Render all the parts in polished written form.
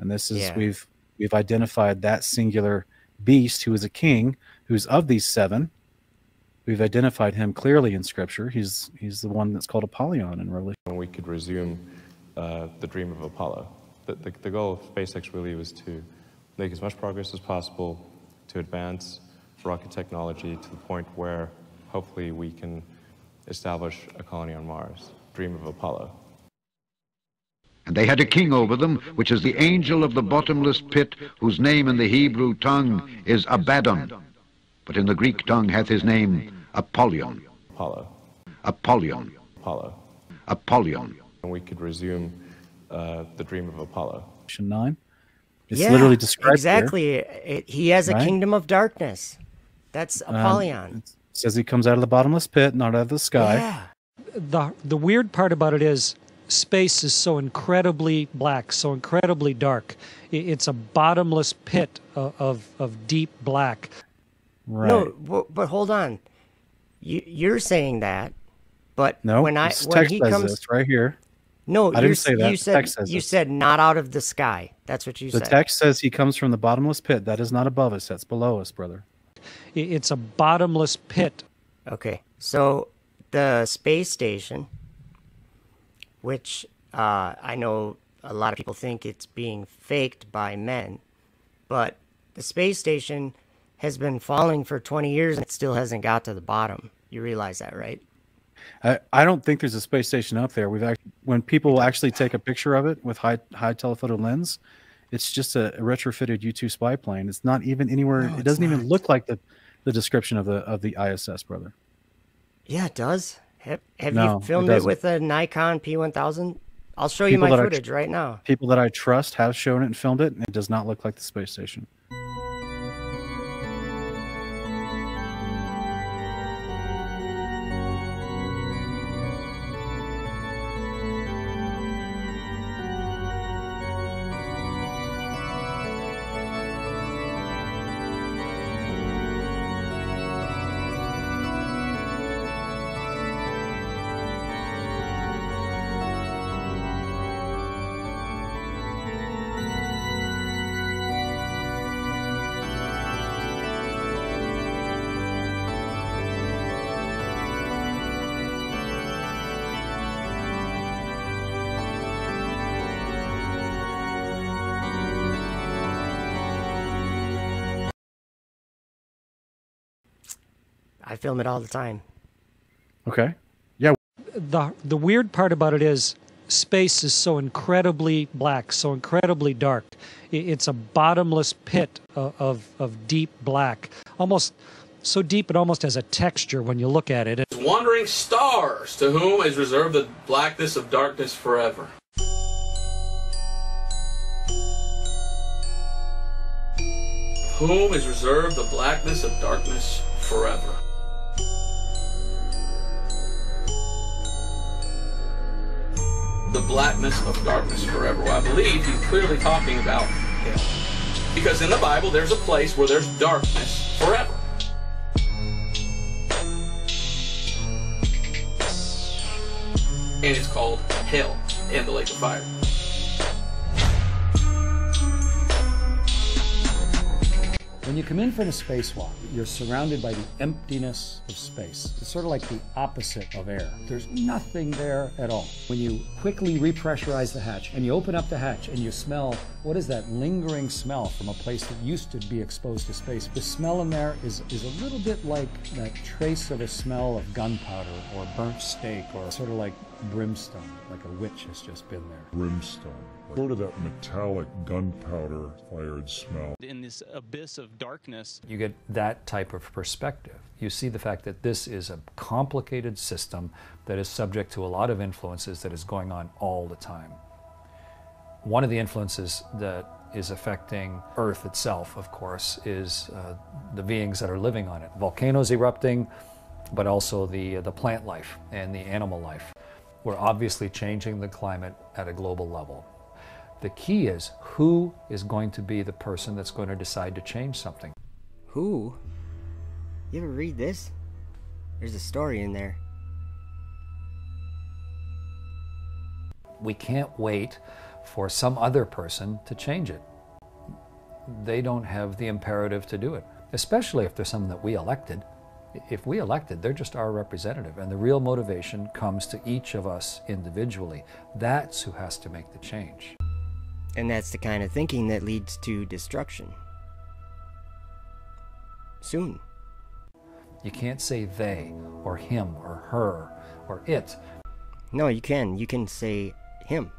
And this is Yeah. we've identified that singular beast who is a king, who's of these seven. We've identified him clearly in Scripture. He's the one that's called Apollyon in Revelation. We could resume the dream of Apollo. The goal of SpaceX really was to make as much progress as possible to advance rocket technology to the point where hopefully we can establish a colony on Mars. Dream of Apollo. And they had a king over them, which is the angel of the bottomless pit, whose name in the Hebrew tongue is Abaddon, but in the Greek tongue hath his name Apollyon. Apollo. Apollyon. Apollo. Apollyon. And we could resume the dream of Apollo. 9. It's Yeah, literally described exactly. He has a right? kingdom of darkness. That's Apollyon. It says he comes out of the bottomless pit, not out of the sky. Yeah. The weird part about it is space is so incredibly black, so incredibly dark. It's a bottomless pit of deep black. Right. No, but hold on. You're saying that, but No, when this when text he says comes, this right here. no, I didn't say that. You The said text says you this. said not out of the sky. That's what you The said. text says he comes from the bottomless pit. That is not above us. That's below us, brother. It's a bottomless pit. Okay, so the space station, which I know a lot of people think it's being faked by men, but the space station has been falling for 20 years and it still hasn't got to the bottom. You realize that, right? I don't think there's a space station up there. When people actually take a picture of it with high telephoto lens, it's just a retrofitted U-2 spy plane. It's not even anywhere. No, it doesn't it's even not. look like the description of the ISS, brother. Yeah, it does. Have No, you it filmed it doesn't. with a Nikon P1000? I'll show you People my that footage right now. People that I trust have shown it and filmed it, and it does not look like the space station. I film it all the time. Okay. Yeah. The weird part about it is space is so incredibly black, so incredibly dark. It's a bottomless pit of deep black, almost so deep it almost has a texture when you look at it. Wandering stars, to whom is reserved the blackness of darkness forever. Whom is reserved the blackness of darkness forever. The blackness of darkness forever. Well, I believe he's clearly talking about him. Because in the Bible, there's a place where there's darkness forever. And it's called hell and the lake of fire. When you come in from a spacewalk, you're surrounded by the emptiness of space. It's sort of like the opposite of air. There's nothing there at all. When you quickly repressurize the hatch and you open up the hatch and you smell, what is that lingering smell from a place that used to be exposed to space? The smell in there is a little bit like that trace of a smell of gunpowder or burnt steak, or sort of like brimstone, like a witch has just been there. Brimstone, sort of that metallic gunpowder fired smell. In this abyss of darkness, You get that type of perspective. You see the fact that this is a complicated system that is subject to a lot of influences that is going on all the time. One of the influences that is affecting Earth itself, of course, is the beings that are living on it. Volcanoes erupting, but also the plant life and the animal life. We're obviously changing the climate at a global level. The key is, who is going to be the person that's going to decide to change something? Who? You ever read this? There's a story in there. We can't wait for some other person to change it. They don't have the imperative to do it, especially if they're someone that we elected. If we elected, they're just our representative, and the real motivation comes to each of us individually. That's who has to make the change. And that's the kind of thinking that leads to destruction. Soon. You can't say they, or him, or her, or it. No, you can. You can say him.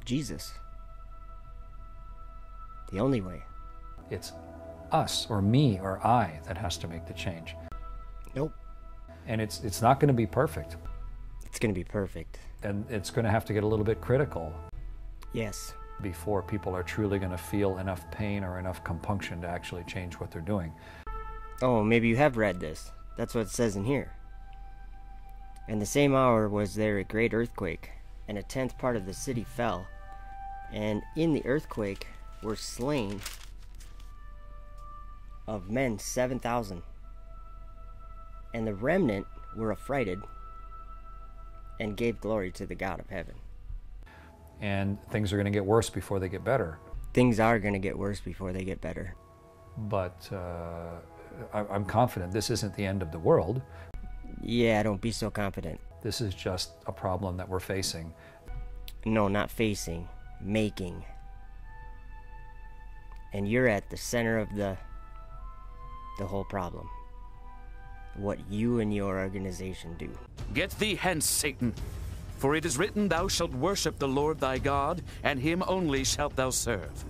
Jesus. The only way. It's us, or me, or I that has to make the change. Nope. And it's not going to be perfect. It's going to be perfect. And it's going to have to get a little bit critical. Yes. Before people are truly going to feel enough pain or enough compunction to actually change what they're doing. Oh, maybe you have read this. That's what it says in here. In the same hour was there a great earthquake, and 1/10 part of the city fell. And in the earthquake were slain of men 7,000. And the remnant were affrighted and gave glory to the God of heaven. And things are going to get worse before they get better. Things are going to get worse before they get better. But I'm confident this isn't the end of the world. Yeah, don't be so confident. This is just a problem that we're facing. No, not facing. Making. And you're at the center of the whole problem. What you and your organization do. Get thee hence, Satan. For it is written, thou shalt worship the Lord thy God, and him only shalt thou serve.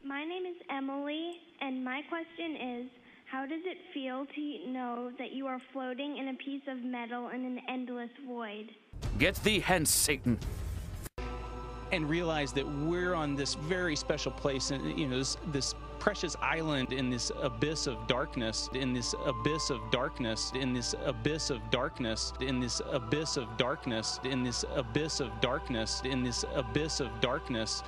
My name is Emily, and my question is, how does it feel to know that you are floating in a piece of metal in an endless void? Get thee hence, Satan. And realize that we're on this very special place, and this precious island in this abyss of darkness, in this abyss of darkness, in this abyss of darkness, in this abyss of darkness, in this abyss of darkness, in this abyss of darkness.